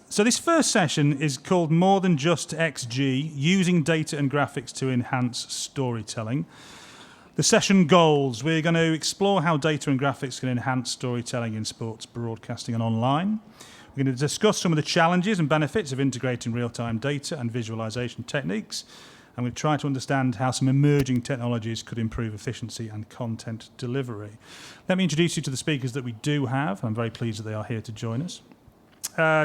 So this first session is called More Than Just XG, Using Data and Graphics to Enhance Storytelling. The session goals: we're going to explore how data and graphics can enhance storytelling in sports broadcasting and online. We're going to discuss some of the challenges and benefits of integrating real-time data and visualization techniques. And we'll try to understand how some emerging technologies could improve efficiency and content delivery. Let me introduce you to the speakers that we do have. I'm very pleased that they are here to join us.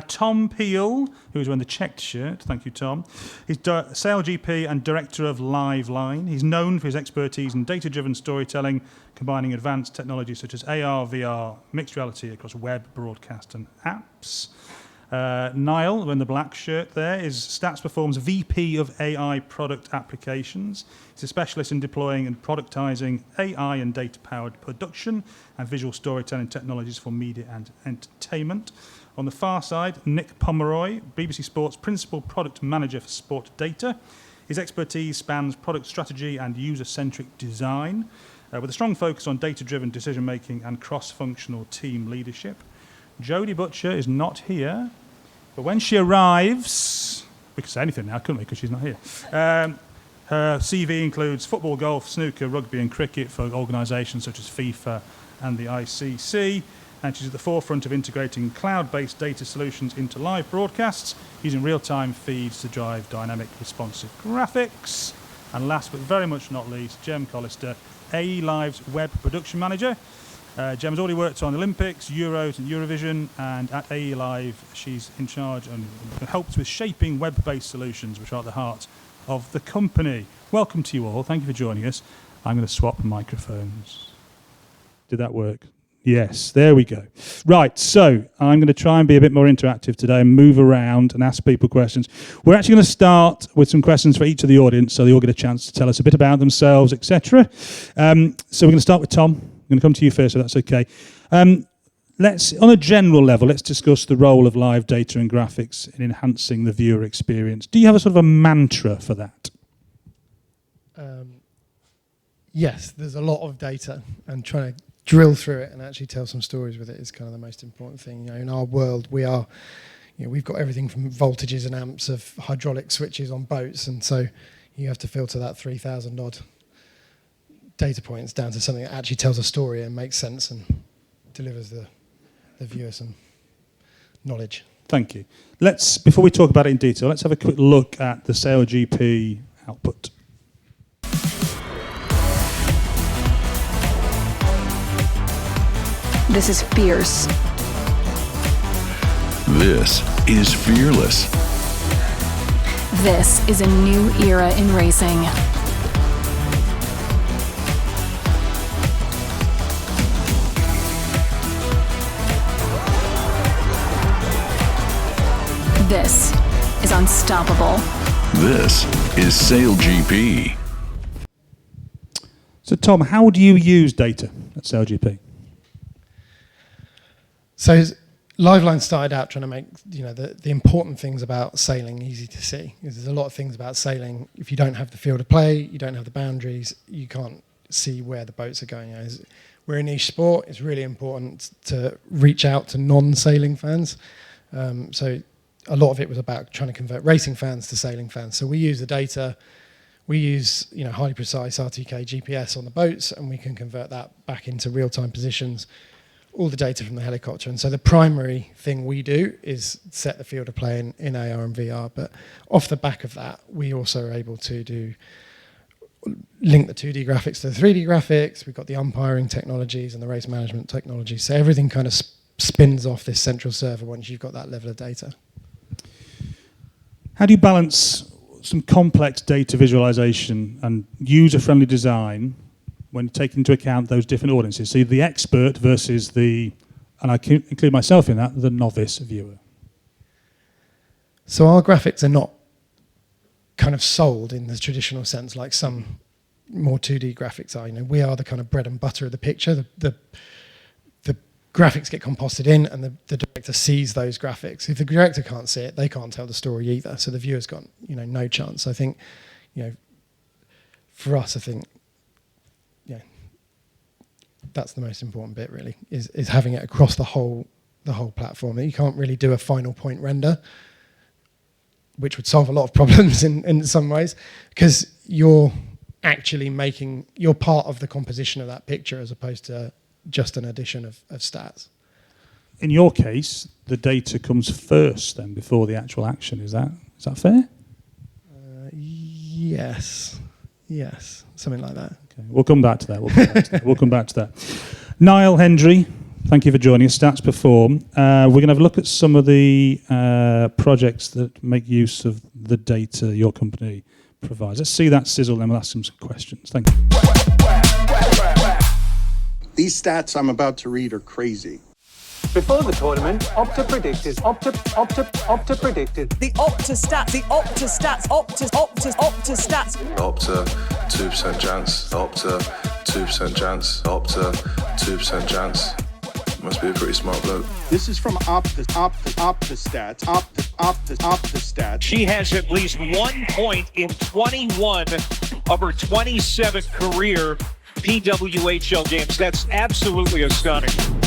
Tom Peel, who is wearing the checked shirt. Thank you, Tom. He's SailGP and Director of LiveLine. He's known for his expertise in data-driven storytelling, combining advanced technologies such as AR, VR, mixed reality across web, broadcast and apps. Niall, wearing the black shirt there, is Stats Perform's VP of AI Product Applications. He's a specialist in deploying and productizing AI and data-powered production and visual storytelling technologies for media and entertainment. On the far side, Nick Pomeroy, BBC Sports Principal Product Manager for Sport Data. His expertise spans product strategy and user-centric design, with a strong focus on data-driven decision-making and cross-functional team leadership. Jodie Butcher is not here, but when she arrives, we could say anything now, couldn't we, because she's not here. Her CV includes football, golf, snooker, rugby and cricket for organisations such as FIFA and the ICC. And she's at the forefront of integrating cloud-based data solutions into live broadcasts, using real-time feeds to drive dynamic, responsive graphics. And last but very much not least, Gem Collister, AE Live's Web Production Manager. Gem's already worked on Olympics, Euros and Eurovision, and at AE Live she's in charge and helps with shaping web-based solutions, which are at the heart of the company. Welcome to you all. Thank you for joining us. I'm going to swap microphones. Did that work? Yes, there we go. Right, so I'm going to try and be a bit more interactive today and move around and ask people questions. We're actually going to start with some questions for each of the audience so they all get a chance to tell us a bit about themselves, etc. So we're going to start with Tom. I'm going to come to you first, so that's okay. Let's, on a general level, let's discuss the role of live data and graphics in enhancing the viewer experience. Do you have a sort of a mantra for that? Yes, there's a lot of data, and trying to drill through it and actually tell some stories with it is kind of the most important thing. You know, in our world, we've got everything from voltages and amps of hydraulic switches on boats, and so you have to filter that 3,000 odd data points down to something that actually tells a story and makes sense and delivers the viewer some knowledge. Thank you. Before we talk about it in detail, let's have a quick look at the SailGP output. This is fierce. This is fearless. This is a new era in racing. This is unstoppable. This is SailGP. So Tom, how do you use data at SailGP? So LiveLine started out trying to make the important things about sailing easy to see. There's a lot of things about sailing. If you don't have the field of play, you don't have the boundaries, you can't see where the boats are going. We're a niche sport. It's really important to reach out to non-sailing fans. So a lot of it was about trying to convert racing fans to sailing fans. So we use the data. We use highly precise RTK GPS on the boats, and we can convert that back into real-time positions, all the data from the helicopter. And so the primary thing we do is set the field of play in AR and VR. But off the back of that, we also are able to link the 2D graphics to the 3D graphics. We've got the umpiring technologies and the race management technologies. So everything kind of spins off this central server once you've got that level of data. How do you balance some complex data visualization and user-friendly design when you take into account those different audiences? So the expert versus and I can include myself in that, the novice viewer. So our graphics are not kind of sold in the traditional sense like some more 2D graphics are. We are the kind of bread and butter of the picture. The graphics get composted in, and the director sees those graphics. If the director can't see it, they can't tell the story either. So the viewer's got no chance. I think for us, that's the most important bit, really, is having it across the whole platform. You can't really do a final point render, which would solve a lot of problems in some ways, because you're part of the composition of that picture as opposed to just an addition of stats. In your case, the data comes first then before the actual action. Is that fair? Yes, something like that. Okay. We'll come back to that. Niall, Hendry, thank you for joining us. Stats Perform. We're going to have a look at some of the projects that make use of the data your company provides. Let's see that sizzle, then we'll ask them some questions. Thank you. These stats I'm about to read are crazy. Before the tournament, Opta predicted the Opta stats, Opta stats. Opta 2% chance, Opta 2% chance, Opta 2% chance. Must be a pretty smart bloke. This is from Opta stats. She has at least 1 point in 21 of her 27 career PWHL games. That's absolutely astonishing.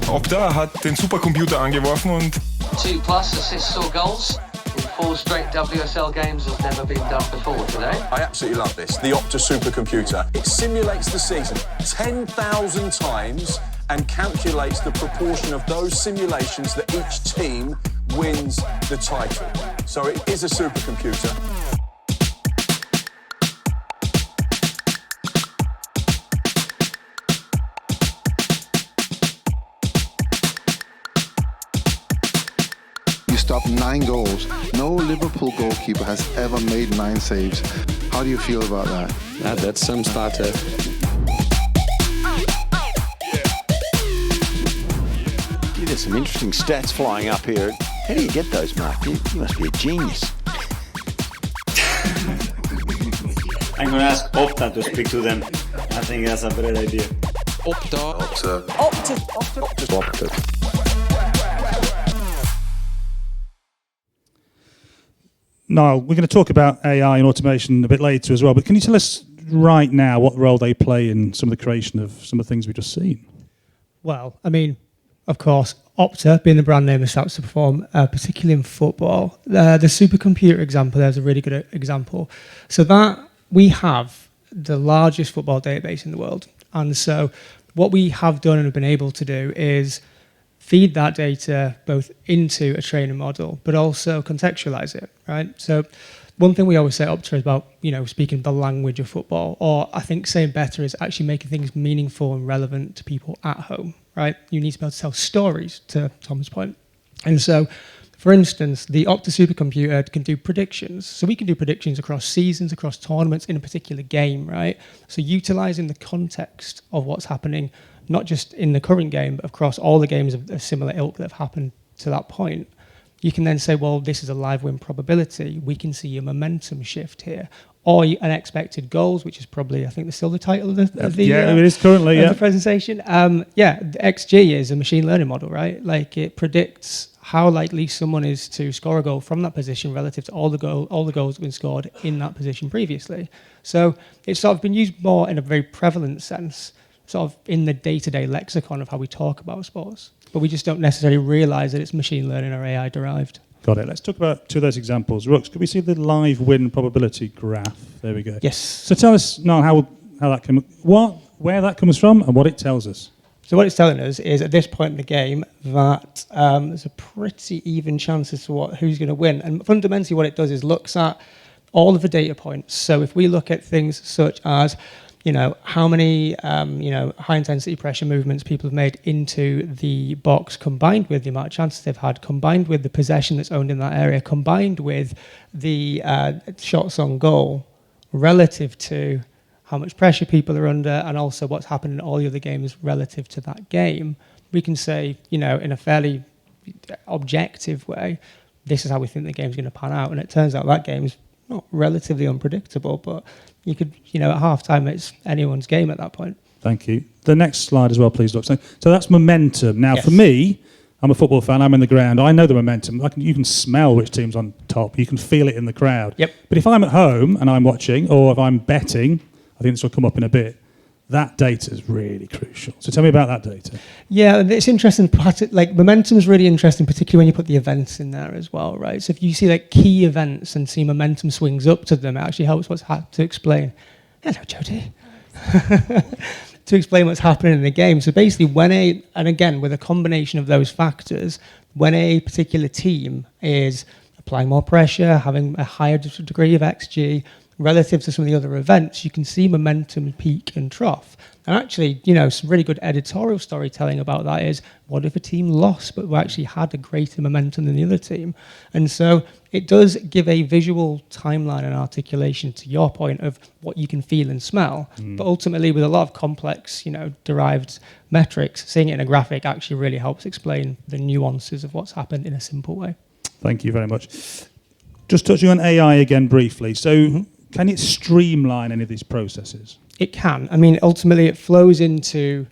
Opta hat den Supercomputer angeworfen und 2+ assists or goals in 4 straight WSL games has never been done before today. I absolutely love this. The Opta supercomputer. It simulates the season 10,000 times and calculates the proportion of those simulations that each team wins the title. So it is a supercomputer. Stopped 9 goals. No Liverpool goalkeeper has ever made 9 saves. How do you feel about that? That's some starter. There's some interesting stats flying up here. How do you get those, Mark? You must be a genius. I'm going to ask Opta to speak to them. I think that's a great idea. Opta. Niall, we're going to talk about AI and automation a bit later as well, but can you tell us right now what role they play in some of the creation of some of the things we've just seen? Well, I mean, of course, Opta, being the brand name of Stats Perform, particularly in football. The supercomputer example, there's a really good example. So that we have the largest football database in the world. And so what we have done and have been able to do is feed that data both into a training model, but also contextualize it, right? So one thing we always say at Opta is about, speaking the language of football, or I think saying better is actually making things meaningful and relevant to people at home, right? You need to be able to tell stories, to Tom's point. And so, for instance, the Opta supercomputer can do predictions. So we can do predictions across seasons, across tournaments in a particular game, right? So utilizing the context of what's happening, not just in the current game, but across all the games of a similar ilk that have happened to that point. You can then say, well, this is a live win probability. We can see a momentum shift here. Or an expected goals, which is probably, I think, still the title of the it is currently, the presentation. The XG is a machine learning model, right? Like it predicts how likely someone is to score a goal from that position relative to all the goals that have been scored in that position previously. So it's sort of been used more in a very prevalent sense, sort of in the day-to-day lexicon of how we talk about sports. But we just don't necessarily realise that it's machine learning or AI derived. Got it. Let's talk about 2 of those examples. Rooks, could we see the live win probability graph? There we go. Yes. So tell us, Niall, how that where that comes from and what it tells us. So what it's telling us is at this point in the game that there's a pretty even chance as to who's going to win. And fundamentally what it does is looks at all of the data points. So if we look at things such as how many, high-intensity pressure movements people have made into the box, combined with the amount of chances they've had, combined with the possession that's owned in that area, combined with the shots on goal, relative to how much pressure people are under, and also what's happened in all the other games relative to that game, we can say, in a fairly objective way, this is how we think the game's going to pan out. And it turns out that game's not relatively unpredictable, but you could, at half time, it's anyone's game at that point. Thank you. The next slide as well, please, look. So that's momentum. Now, Yes. for me, I'm a football fan. I'm in the ground. I know the momentum. You can smell which team's on top. You can feel it in the crowd. Yep. But if I'm at home and I'm watching, or if I'm betting, I think this will come up in a bit, that data is really crucial. So tell me about that data. Yeah, and it's interesting. Like momentum is really interesting, particularly when you put the events in there as well, right? So if you see like key events and see momentum swings up to them, it actually helps to explain. Hello, Jodie. To explain what's happening in the game. So basically, and again, with a combination of those factors, when a particular team is applying more pressure, having a higher degree of XG, relative to some of the other events, you can see momentum peak and trough. And actually, some really good editorial storytelling about that is, what if a team lost but actually had a greater momentum than the other team? And so it does give a visual timeline and articulation to your point of what you can feel and smell. But ultimately, with a lot of complex, derived metrics, seeing it in a graphic actually really helps explain the nuances of what's happened in a simple way. Thank you very much. Just touching on AI again briefly. So can it streamline any of these processes? It can. I mean, ultimately, it flows into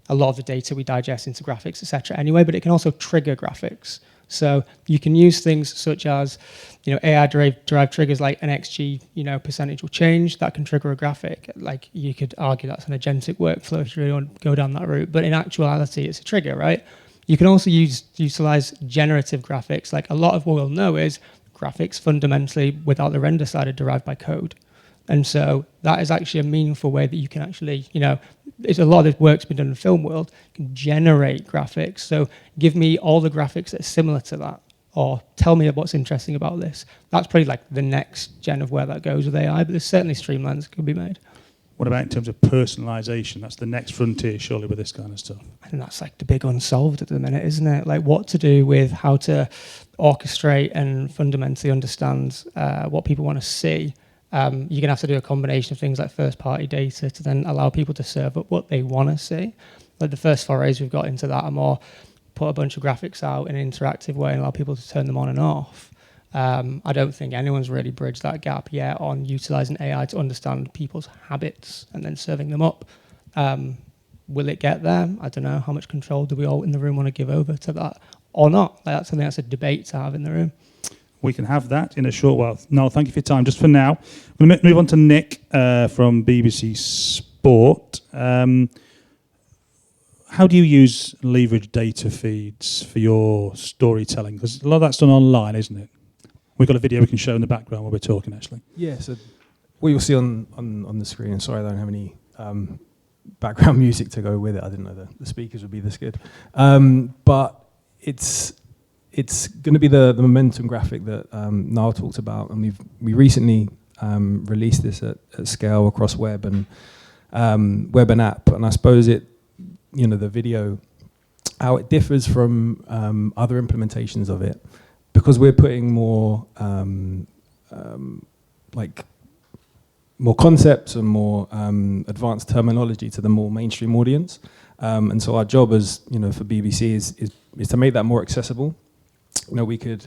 a lot of the data we digest into graphics, etc. anyway, but it can also trigger graphics. So you can use things such as, AI-derived triggers like an XG, percentage will change. That can trigger a graphic. Like, you could argue that's an agentic workflow if you really want to go down that route. But in actuality, it's a trigger, right? You can also utilize generative graphics. Like, a lot of what we'll know is graphics fundamentally, without the render side, are derived by code. And so that is actually a meaningful way that you can actually, it's a lot of this work's been done in the film world, you can generate graphics. So give me all the graphics that are similar to that, or tell me what's interesting about this. That's probably like the next gen of where that goes with AI, but there's certainly streamlines that could be made. What about in terms of personalization? That's the next frontier, surely, with this kind of stuff. I think that's like the big unsolved at the minute, isn't it? Like what to do with how to orchestrate and fundamentally understand what people want to see. You're going to have to do a combination of things like first-party data to then allow people to serve up what they want to see. Like the first forays we've got into that are more put a bunch of graphics out in an interactive way and allow people to turn them on and off. I don't think anyone's really bridged that gap yet on utilizing AI to understand people's habits and then serving them up. Will it get there? I don't know. How much control do we all in the room want to give over to that or not? Like, that's something that's a debate to have in the room. We can have that in a short while. Niall, thank you for your time. Just for now, we're going to move on to Nick from BBC Sport. How do you use leverage data feeds for your storytelling? Because a lot of that's done online, isn't it? We've got a video we can show in the background while we're talking, actually. Yeah, so what you'll see on the screen, sorry I don't have any background music to go with it. I didn't know the speakers would be this good. But it's going to be the momentum graphic that Niall talked about, and we recently released this at scale across web and app. And I suppose the video, how it differs from other implementations of it, because we're putting more more concepts and more advanced terminology to the more mainstream audience. And so our job as for BBC is to make that more accessible. We could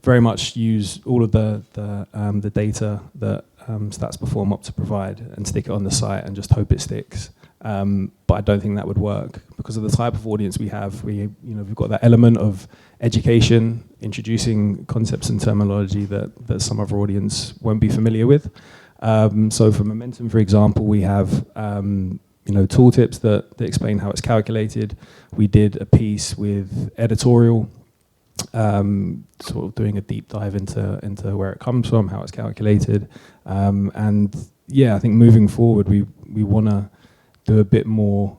very much use all of the data that Stats Perform Opta provide and stick it on the site and just hope it sticks. But I don't think that would work because of the type of audience we have. We've got that element of education, introducing concepts and terminology that some of our audience won't be familiar with. So for Momentum, for example, we have tooltips that explain how it's calculated. We did a piece with editorial, sort of doing a deep dive into where it comes from, how it's calculated, and yeah, I think moving forward we want to do a bit more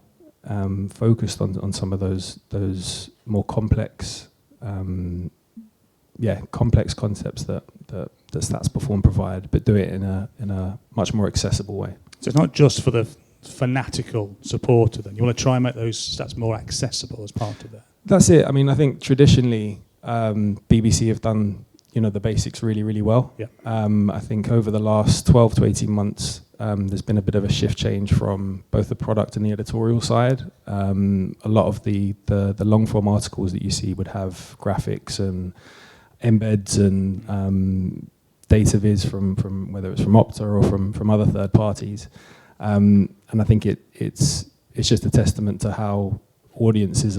focused on some of those more complex complex concepts that Stats Perform provide, but do it in a much more accessible way. So it's not just for the fanatical supporter then. You want to try and make those stats more accessible as part of that. That's it. I mean, I think traditionally BBC have done the basics really, really well. Yeah. I think over the last 12 to 18 months, there's been a bit of a shift change from both the product and the editorial side. A lot of the long form articles that you see would have graphics and embeds and data viz from whether it's from Opta or from other third parties. And I think it's it's just a testament to how audiences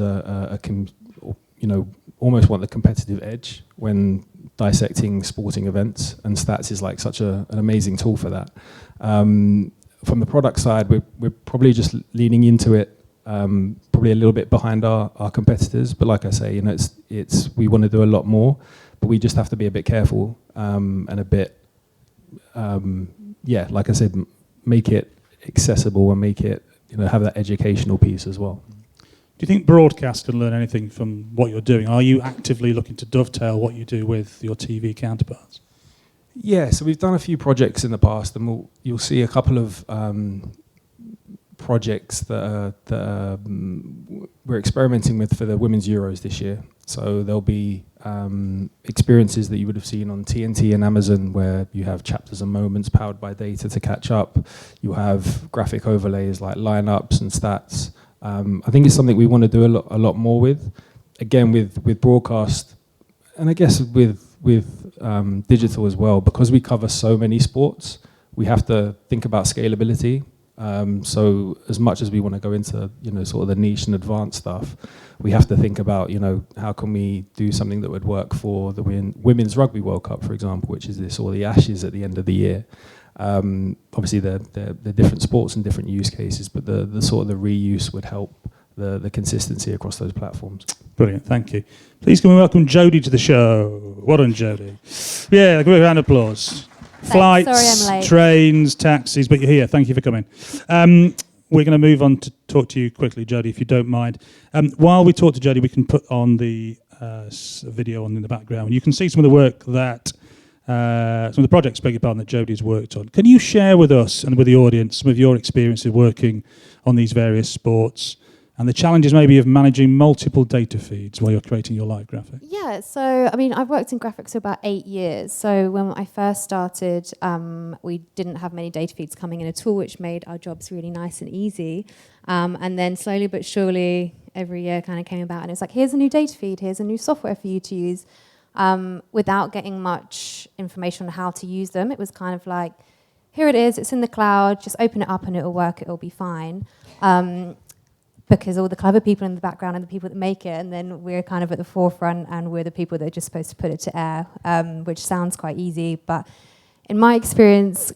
almost want the competitive edge when dissecting sporting events, and stats is like such an amazing tool for that. From the product side, we're probably just leaning into it, probably a little bit behind our competitors. But like I say, it's we want to do a lot more, but we just have to be a bit careful and a bit, like I said, make it accessible and make it, have that educational piece as well. Do you think broadcast can learn anything from what you're doing? Are you actively looking to dovetail what you do with your TV counterparts? Yeah, so we've done a few projects in the past, and you'll see a couple of projects that we're experimenting with for the Women's Euros this year. So there'll be experiences that you would have seen on TNT and Amazon, where you have chapters and moments powered by data to catch up. You have graphic overlays like lineups and stats. I think it's something we want to do a lot more with. Again, with broadcast, and I guess with digital as well, because we cover so many sports, we have to think about scalability. So as much as we want to go into sort of the niche and advanced stuff, we have to think about how can we do something that would work for the Women's Rugby World Cup, for example, which is the Ashes at the end of the year. Obviously, they're different sports and different use cases, but the sort of the reuse would help the consistency across those platforms. Brilliant, thank you. Please come and welcome Jodie to the show. Well done, Jodie. Yeah, give her a round of applause. Thanks. Flights, Sorry I'm late. trains, taxis, but you're here. Thank you for coming. We're going to move on to talk to you quickly, Jodie, if you don't mind. While we talk to Jodie, we can put on the video on in the background. You can see some of the work that some of the projects, beg your pardon, that Jodie's worked on. Can you share with us and with the audience some of your experiences working on these various sports and the challenges maybe of managing multiple data feeds while you're creating your live graphic? Yeah, so I've worked in graphics for about 8 years. So when I first started, we didn't have many data feeds coming in at all, which made our jobs really nice and easy. And then slowly but surely, every year kind of came about, and it's like, here's a new data feed, here's a new software for you to use. Without getting much information on how to use them, it was kind of like, here it is, it's in the cloud, just open it up and it'll work, it'll be fine. Because all the clever people in the background are the people that make it, and then we're kind of at the forefront, and we're the people that are just supposed to put it to air, which sounds quite easy. But in my experience,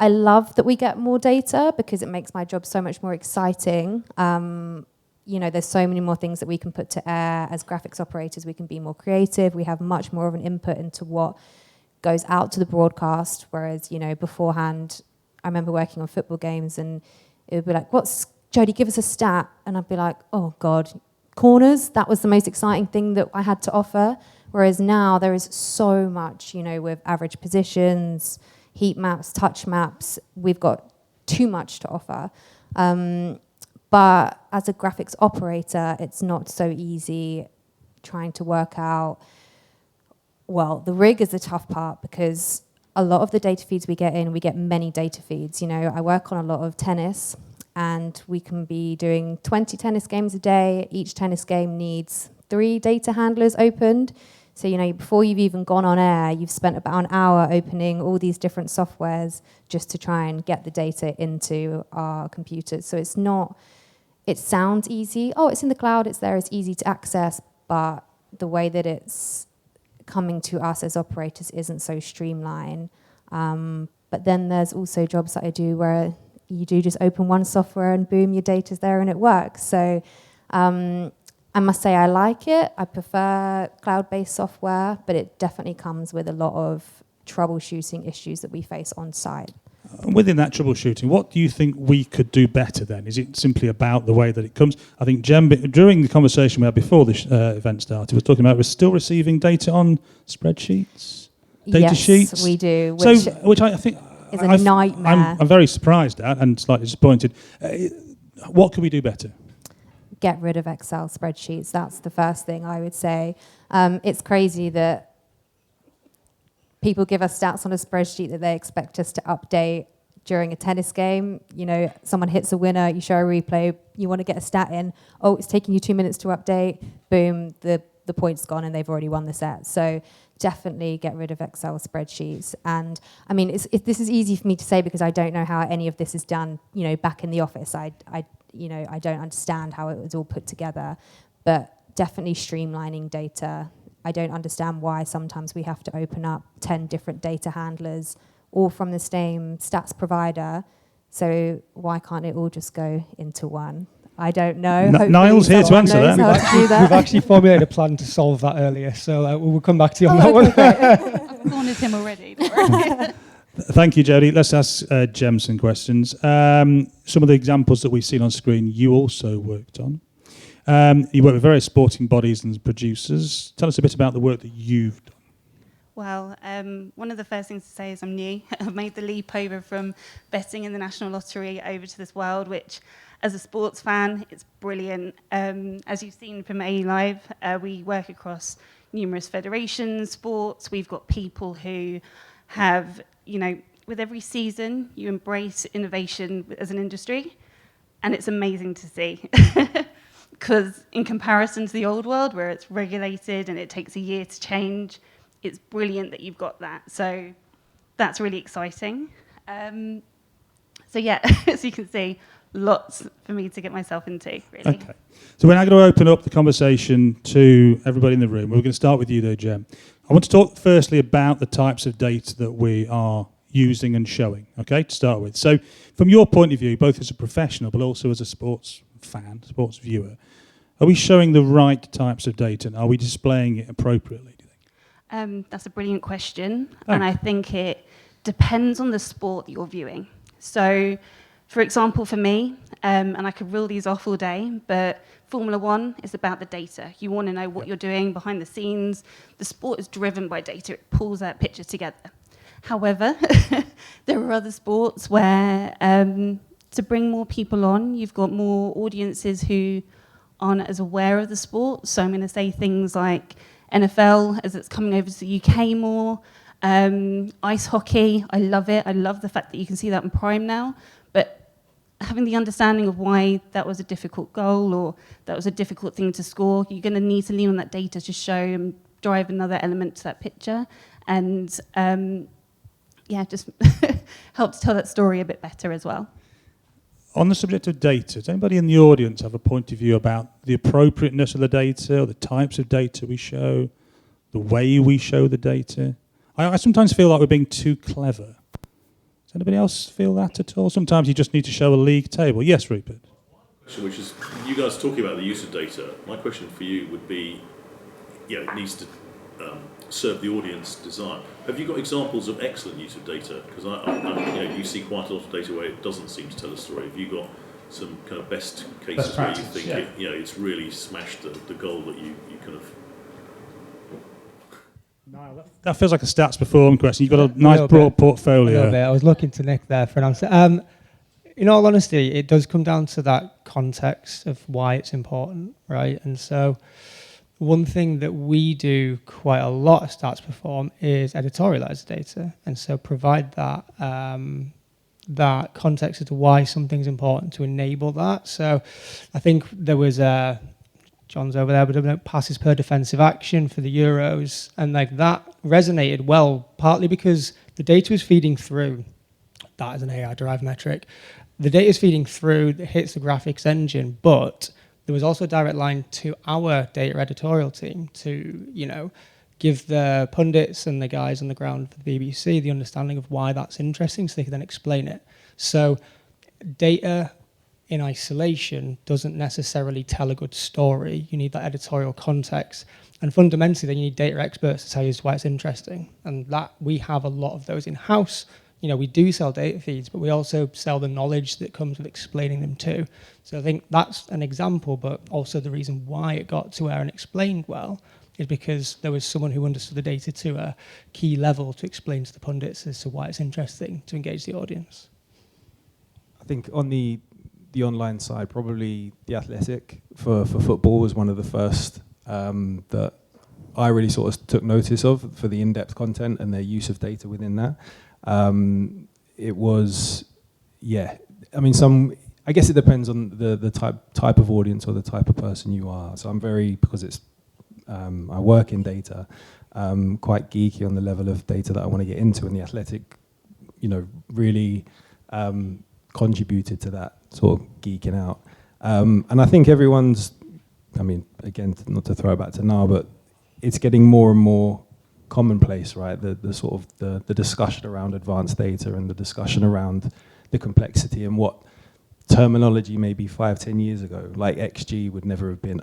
I love that we get more data because it makes my job so much more exciting. There's so many more things that we can put to air. As graphics operators, we can be more creative. We have much more of an input into what goes out to the broadcast, whereas, beforehand, I remember working on football games, and it would be like, Jodie, give us a stat. And I'd be like, oh God, corners, that was the most exciting thing that I had to offer. Whereas now there is so much, with average positions, heat maps, touch maps, we've got too much to offer. But as a graphics operator, it's not so easy trying to work out, the rig is the tough part, because a lot of the data feeds we get many data feeds. I work on a lot of tennis, and we can be doing 20 tennis games a day. Each tennis game needs 3 data handlers opened. So, before you've even gone on air, you've spent about an hour opening all these different softwares just to try and get the data into our computers. So it sounds easy. Oh, it's in the cloud, it's there, it's easy to access. But the way that it's coming to us as operators isn't so streamlined. But then there's also jobs that I do where you do just open one software and boom, your data's there and it works. So I must say I like it. I prefer cloud-based software, but it definitely comes with a lot of troubleshooting issues that we face on site. Within that troubleshooting, what do you think we could do better then? Is it simply about the way that it comes? I think Jem, during the conversation we had before this event started, was talking about we're still receiving data on spreadsheets, data sheets. Yes, we do. Which I think is a nightmare. I'm very surprised at and slightly disappointed. What could we do better? Get rid of Excel spreadsheets. That's the first thing I would say. It's crazy that people give us stats on a spreadsheet that they expect us to update during a tennis game. Someone hits a winner, you show a replay, you want to get a stat in. Oh, it's taking you 2 minutes to update. Boom, the the point's gone and they've already won the set. So definitely get rid of Excel spreadsheets. And I mean, this is easy for me to say because I don't know how any of this is done, back in the office. I don't understand how it was all put together, but definitely streamlining data. I don't understand why sometimes we have to open up 10 different data handlers, all from the same stats provider. So why can't it all just go into one? I don't know. Niall's here to answer that. We've actually formulated a plan to solve that earlier, so we'll come back to you on that one. I've cornered him already. Thank you, Jodie. Let's ask Jem some questions. Some of the examples that we've seen on screen, you also worked on. You work with various sporting bodies and producers. Tell us a bit about the work that you've done. Well, one of the first things to say is I'm new. I've made the leap over from betting in the National Lottery over to this world, which, as a sports fan, it's brilliant. As you've seen from A Live, we work across numerous federations, sports. We've got people who have, with every season, you embrace innovation as an industry, and it's amazing to see. Because in comparison to the old world, where it's regulated and it takes a year to change, it's brilliant that you've got that. So that's really exciting. So yeah, as you can see, lots for me to get myself into, really. Okay. So we're now going to open up the conversation to everybody in the room. We're going to start with you though, Jem. I want to talk firstly about the types of data that we are using and showing, okay, to start with. So from your point of view, both as a professional but also as a sports fan, sports viewer, are we showing the right types of data and are we displaying it appropriately, do you think? That's a brilliant question. Thanks. And I think it depends on the sport that you're viewing. So, for example, for me, and I could reel these off all day, but Formula One is about the data. You want to know what you're doing behind the scenes. The sport is driven by data. It pulls that picture together. However, there are other sports where to bring more people on, you've got more audiences who aren't as aware of the sport. So I'm going to say things like NFL, as it's coming over to the UK more. Ice hockey, I love it. I love the fact that you can see that in Prime now. But having the understanding of why that was a difficult goal or that was a difficult thing to score, you're going to need to lean on that data to show and drive another element to that picture. And just help to tell that story a bit better as well. On the subject of data, does anybody in the audience have a point of view about the appropriateness of the data or the types of data we show, the way we show the data? I sometimes feel like we're being too clever. Does anybody else feel that at all? Sometimes you just need to show a league table. Yes, Rupert? Which is, you guys talking about the use of data, my question for you would be, it needs to serve the audience desire. Have you got examples of excellent use of data? Because you see quite a lot of data where it doesn't seem to tell a story. Have you got some kind of best cases where you think it's really smashed the goal that you kind of... Niall, that feels like a stats perform question. You've got a nice broad portfolio. I was looking to Nick there for an answer. In all honesty, it does come down to that context of why it's important, right? And so one thing that we do quite a lot of Stats Perform is editorialize the data, and so provide that that context as to why something's important to enable that. So I think there was John's over there, but passes per defensive action for the Euros, and like that resonated well, partly because the data is feeding through. That is an AI-derived metric. The data is feeding through, that hits the graphics engine, but there was also a direct line to our data editorial team to, give the pundits and the guys on the ground for the BBC the understanding of why that's interesting so they can then explain it. So data in isolation doesn't necessarily tell a good story. You need that editorial context. And fundamentally, then you need data experts to tell you why it's interesting. And that we have a lot of those in-house. We do sell data feeds, but we also sell the knowledge that comes with explaining them too. So I think that's an example, but also the reason why it got to where and explained well is because there was someone who understood the data to a key level to explain to the pundits as to why it's interesting to engage the audience. I think on the online side, probably The Athletic for football was one of the first that I really sort of took notice of for the in-depth content and their use of data within that. It was, I guess it depends on the type of audience or the type of person you are. So I'm very, because it's I work in data, quite geeky on the level of data that I want to get into, and the Athletic, really contributed to that sort of geeking out. And I think everyone's, again, not to throw it back to Niall, but it's getting more and more commonplace, right? The sort of the discussion around advanced data and the discussion around the complexity and what terminology maybe 5-10 years ago, like XG would never have been.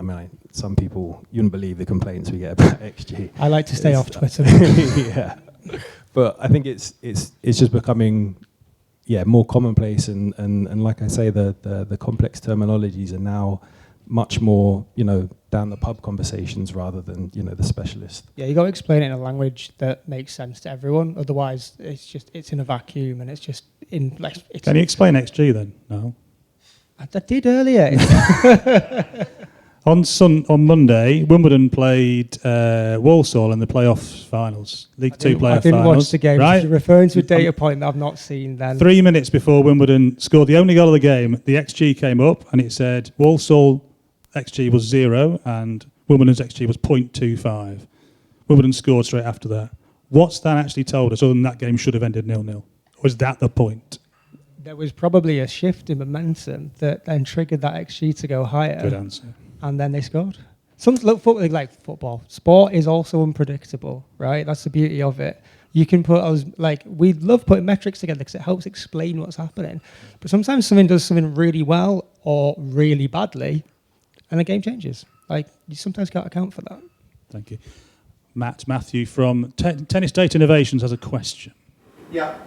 Some people, you wouldn't believe the complaints we get about XG. I like to stay off Twitter. Yeah, but I think it's just becoming more commonplace, and like I say, the complex terminologies are now much more down the pub conversations rather than the specialist. Yeah, you got to explain it in a language that makes sense to everyone. Otherwise, it's in a vacuum, and it's just in like. Can you explain XG then? No. I did earlier. On Monday, Wimbledon played Walsall in the playoff finals, League Two playoff finals. I didn't watch the game. Right? You're referring to a data point that I've not seen then. 3 minutes before Wimbledon scored the only goal of the game, the XG came up and it said Walsall XG was 0 and Wimbledon's XG was 0.25. Wimbledon scored straight after that. What's that actually told us, other than that game should have ended 0-0? Was that the point? There was probably a shift in momentum that then triggered that XG to go higher. Good answer. And then they scored. Like football. Sport is also unpredictable, right? That's the beauty of it. You can put we love putting metrics together because it helps explain what's happening. But sometimes something does something really well or really badly, and the game changes. You sometimes can't account for that. Thank you. Matthew from Tennis Data Innovations has a question. Yeah,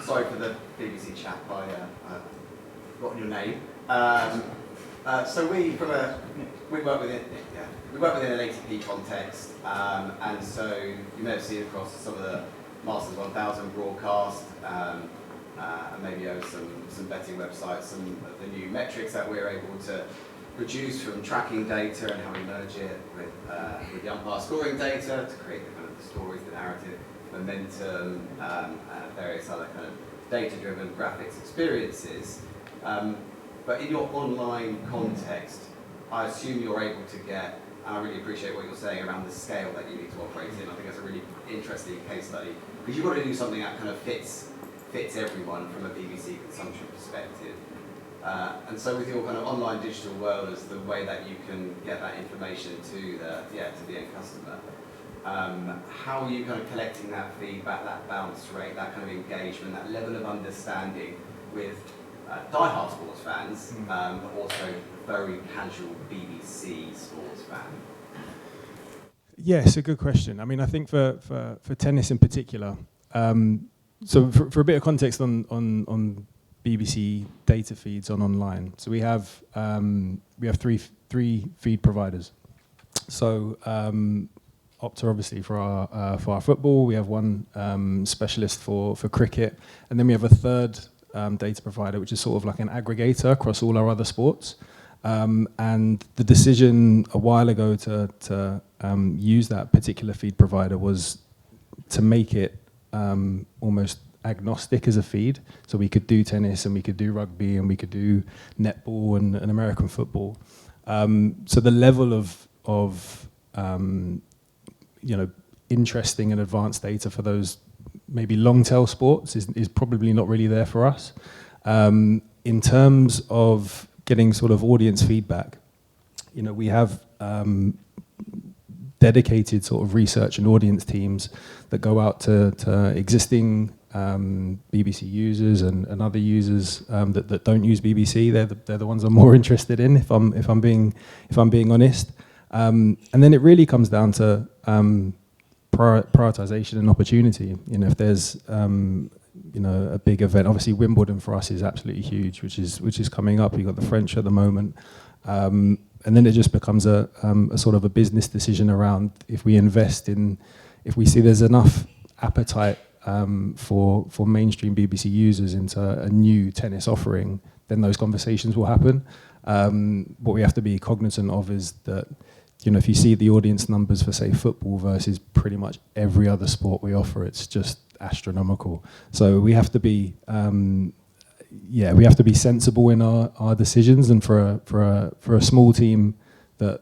sorry for the BBC chap, I forgotten your name. So we work within an ATP context, and so you may have seen across some of the Masters 1000 broadcast, and maybe over some betting websites, some of the new metrics that we're able to produce from tracking data and how we merge it with the umpire scoring data to create the kind of the stories, the narrative, momentum, various other kind of data-driven graphics experiences. But in your online context, I assume you're able to get, and I really appreciate what you're saying around the scale that you need to operate in. I think that's a really interesting case study, because you've got to do something that kind of fits everyone from a BBC consumption perspective. And so with your kind of online digital world as the way that you can get that information to the end customer, how are you kind of collecting that feedback, that bounce rate, that kind of engagement, that level of understanding with die-hard sports fans, but also very casual BBC sports fan? Yes, a good question. I think for tennis in particular, so for a bit of context on BBC data feeds on online. So we have three feed providers. So Opta obviously for our football. We have one specialist for cricket, and then we have a third data provider, which is sort of like an aggregator across all our other sports. And the decision a while ago to use that particular feed provider was to make it almost agnostic as a feed. So we could do tennis and we could do rugby and we could do netball and American football. So the level of interesting and advanced data for those maybe long tail sports is probably not really there for us. In terms of getting sort of audience feedback, we have dedicated sort of research and audience teams that go out to existing BBC users and other users that don't use BBC. They're the ones I'm more interested in, if I'm being honest. And then it really comes down to prioritization and opportunity. If there's a big event, obviously Wimbledon for us is absolutely huge, which is coming up. You've got the French at the moment, and then it just becomes a sort of a business decision around if we see there's enough appetite for mainstream BBC users into a new tennis offering, then those conversations will happen. What we have to be cognizant of is that, if you see the audience numbers for, say, football versus pretty much every other sport we offer, it's just astronomical. So we have to be, sensible in our decisions. And for a small team a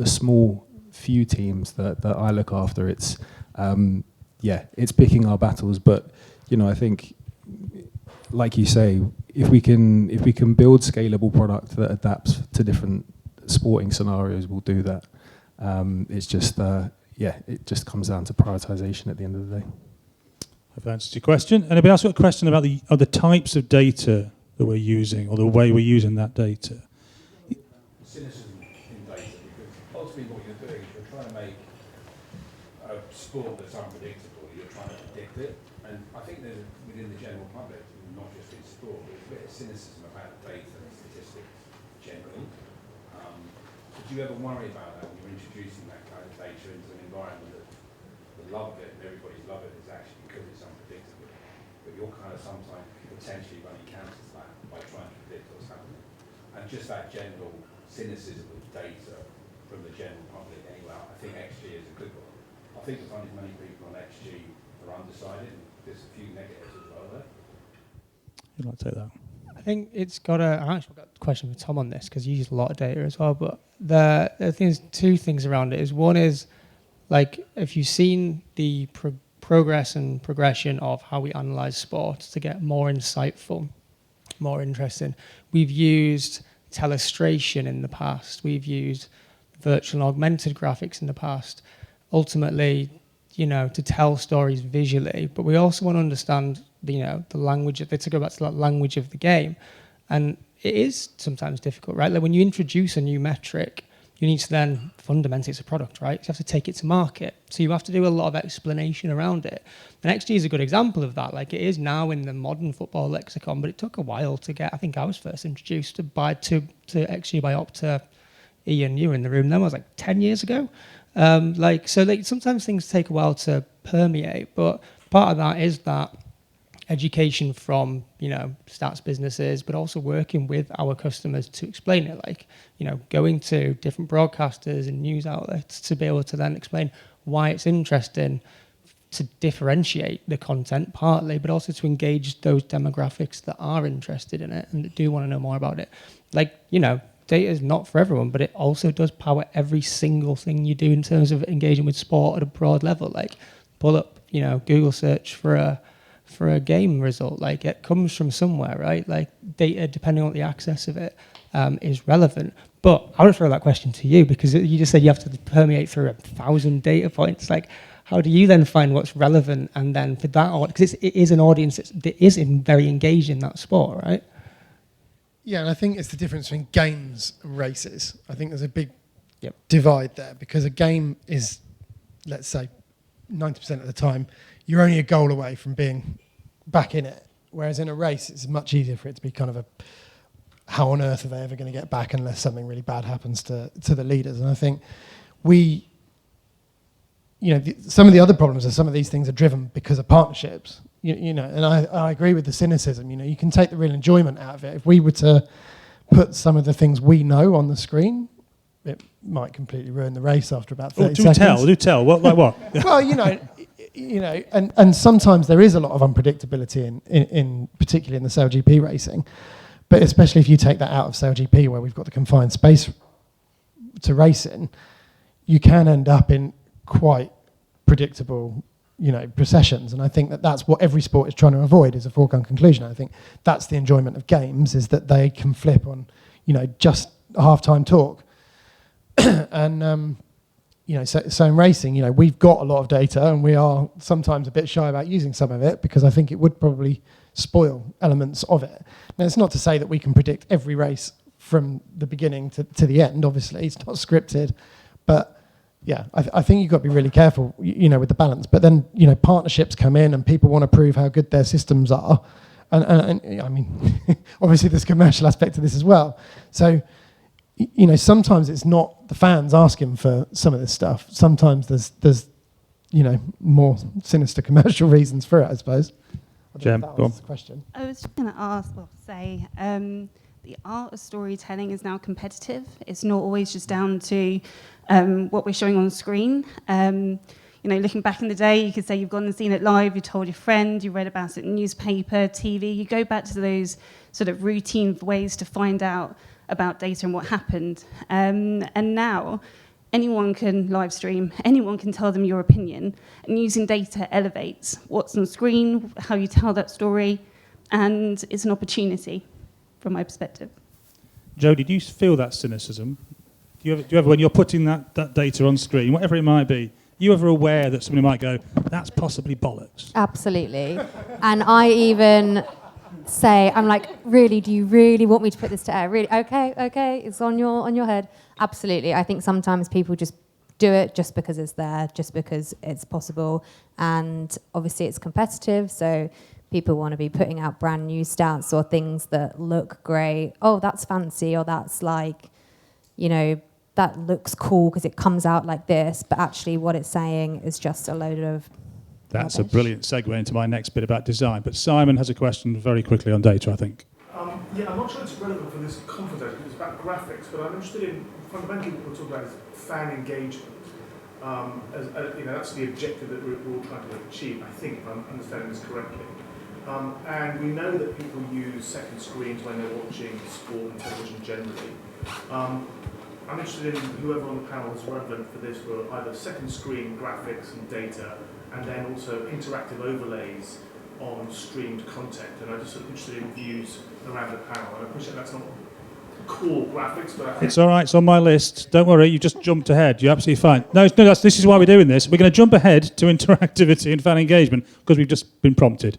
small few teams that I look after. It's it's picking our battles, but I think, like you say, if we can build scalable product that adapts to different sporting scenarios, we'll do that. It's just it just comes down to prioritization at the end of the day. I've answered your question. Anybody else got a question about the other types of data that we're using, or the way we're using that data? Cynicism in data, because ultimately what you're doing is you're trying to make a sport that's unpredictable. You're trying to predict it, and I think there's within the general public, not just in sport, there's a bit of cynicism about data and statistics generally. Do you ever worry about that when you're introducing that kind of data into an environment that the love of it and everybody's love it is actually because it's unpredictable, but you're kind of sometimes potentially running counter to that by trying to predict what's happening? And just that general cynicism of data from the general public anyway, I think XG is a good one. I think there's only many people on XG are undecided, and there's a few negatives as well there. You'd like to take that? I think it's got I actually got a question for Tom on this, because you use a lot of data as well, but the thing is, two things around it is, one is, like, if you've seen the progress and progression of how we analyze sports to get more insightful, more interesting, we've used telestration in the past, we've used virtual and augmented graphics in the past, ultimately, to tell stories visually, but we also want to understand the language to go back to that language of the game. And it is sometimes difficult, right? Like when you introduce a new metric, you need to then, fundamentally it's a product, right? You have to take it to market. So you have to do a lot of explanation around it. And XG is a good example of that. Like, it is now in the modern football lexicon, but it took a while to get. I think I was first introduced to XG by Opta. Ian, you were in the room then, was like 10 years ago. Sometimes things take a while to permeate, but part of that is that education from stats businesses, but also working with our customers to explain it, like going to different broadcasters and news outlets to be able to then explain why it's interesting, to differentiate the content partly, but also to engage those demographics that are interested in it and that do want to know more about it. Data is not for everyone, but it also does power every single thing you do in terms of engaging with sport at a broad level. Like, pull up, Google search for a game result. Like, it comes from somewhere, right? Like, data, depending on the access of it, is relevant. But I would throw that question to you, because you just said you have to permeate through 1,000 data points. Like, how do you then find what's relevant? And then for that, because it is an audience that is very engaged in that sport, right? Yeah, and I think it's the difference between games and races. I think there's a big divide there, because a game is, let's say, 90% of the time, you're only a goal away from being back in it. Whereas in a race, it's much easier for it to be kind of how on earth are they ever going to get back unless something really bad happens to the leaders? And I think some of the other problems are some of these things are driven because of partnerships. And I agree with the cynicism. You can take the real enjoyment out of it. If we were to put some of the things we know on the screen, it might completely ruin the race after about 30 seconds. Do tell. What, like what? Well, and sometimes there is a lot of unpredictability in particularly in the SailGP racing, but especially if you take that out of SailGP, where we've got the confined space to race in, you can end up in quite predictable processions. And I think that's what every sport is trying to avoid, is a foregone conclusion. I think that's the enjoyment of games, is that they can flip on just half-time talk. And so in racing, we've got a lot of data, and we are sometimes a bit shy about using some of it, because I think it would probably spoil elements of it. Now, it's not to say that we can predict every race from the beginning to the end. Obviously, it's not scripted, but yeah, I think you've got to be really careful, with the balance. But then, partnerships come in, and people want to prove how good their systems are, and I mean, obviously there's a commercial aspect to this as well. So, sometimes it's not the fans asking for some of this stuff. Sometimes there's more sinister commercial reasons for it, I suppose. Jem, go on. Question. I was just going to say, the art of storytelling is now competitive. It's not always just down to what we're showing on screen. Looking back in the day, you could say you've gone and seen it live, you told your friend, you read about it in newspaper, TV. You go back to those sort of routine ways to find out about data and what happened. And now anyone can live stream, anyone can tell them your opinion, and using data elevates what's on screen, how you tell that story, and it's an opportunity from my perspective. Jodie, do you feel that cynicism? Do you ever, when you're putting that data on screen, whatever it might be, are you ever aware that somebody might go, that's possibly bollocks? Absolutely. And I even say, I'm like, really, do you really want me to put this to air? Really? Okay, it's on your head. Absolutely. I think sometimes people just do it just because it's there, just because it's possible. And obviously it's competitive, so people want to be putting out brand new stats or things that look great. Oh, that's fancy, or that's like, you know, that looks cool because it comes out like this, but actually what it's saying is just a load of That's rubbish. a brilliant segue into my next bit about design. But Simon has a question very quickly on data, I think. Yeah, I'm not sure it's relevant for this conference because it's about graphics, but I'm interested in fundamentally what we're talking about is fan engagement. You know, that's the objective that we're all trying to achieve, I think, if I'm understanding this correctly. And we know that people use second screens when they're watching sport and television generally. I'm interested in whoever on the panel is relevant for this for either second screen graphics and data, and then also interactive overlays on streamed content. And I'm just sort of interested in views around the panel. And I appreciate that's not core graphics, but I think It's all right, it's on my list. Don't worry, you just jumped ahead. You're absolutely fine. No, this is why we're doing this. We're going to jump ahead to interactivity and fan engagement because we've just been prompted.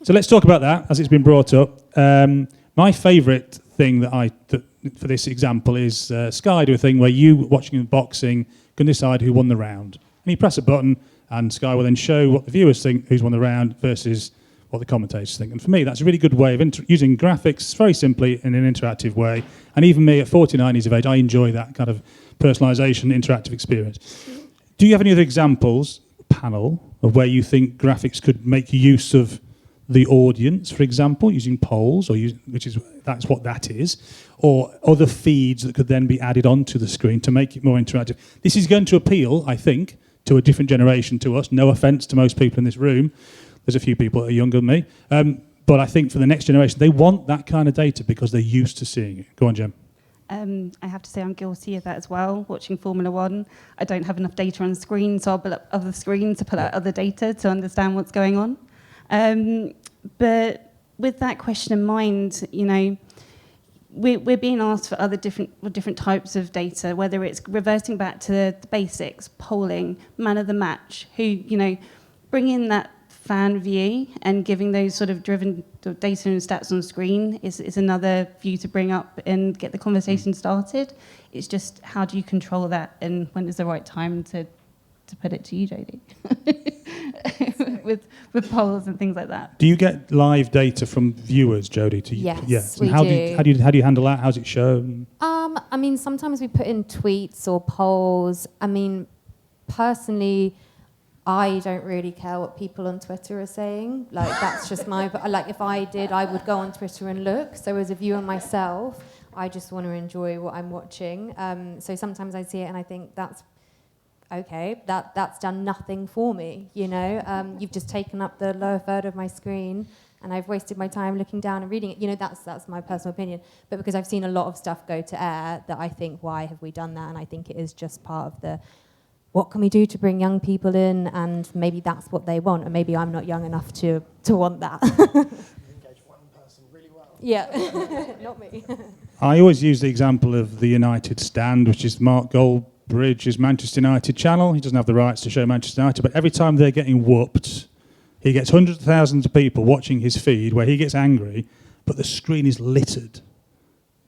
So let's talk about that as it's been brought up. My favourite thing that for this example is Sky do a thing where you, watching boxing, can decide who won the round. And you press a button and Sky will then show what the viewers think who's won the round versus what the commentators think. And for me, that's a really good way of using graphics very simply in an interactive way. And even me at 49 years of age, I enjoy that kind of personalisation, interactive experience. Do you have any other examples, panel, of where you think graphics could make use of the audience, for example, using polls, that's what that is, or other feeds that could then be added onto the screen to make it more interactive? This is going to appeal, I think, to a different generation to us. No offence to most people in this room. There's a few people that are younger than me. But I think for the next generation, they want that kind of data because they're used to seeing it. Go on, Jem. I have to say I'm guilty of that as well, watching Formula One. I don't have enough data on the screen, so I'll pull up other screens to pull out other data to understand what's going on. But with that question in mind, you know, we're being asked for other different types of data, whether it's reverting back to the basics, polling, man of the match, who, you know, bring in that fan view and giving those sort of driven data and stats on screen is another view to bring up and get the conversation started. It's just how do you control that and when is the right time to put it to you, Jodie, with polls and things like that. Do you get live data from viewers, Jodie? Yes, And we how do. How do you handle that? How's it shown? I mean, sometimes we put in tweets or polls. I mean, personally, I don't really care what people on Twitter are saying. Like, that's just like, if I did, I would go on Twitter and look. So as a viewer myself, I just want to enjoy what I'm watching. So sometimes I see it and I think that's okay, that's done nothing for me, you know. You've just taken up the lower third of my screen and I've wasted my time looking down and reading it. You know, that's my personal opinion. But because I've seen a lot of stuff go to air, that I think, why have we done that? And I think it is just part of the, what can we do to bring young people in? And maybe that's what they want. And maybe I'm not young enough to want that. Yeah, not me. I always use the example of the United stand, which is Mark Goldbridge's Manchester United channel. He doesn't have the rights to show Manchester United, but every time they're getting whooped, he gets hundreds of thousands of people watching his feed where he gets angry, but the screen is littered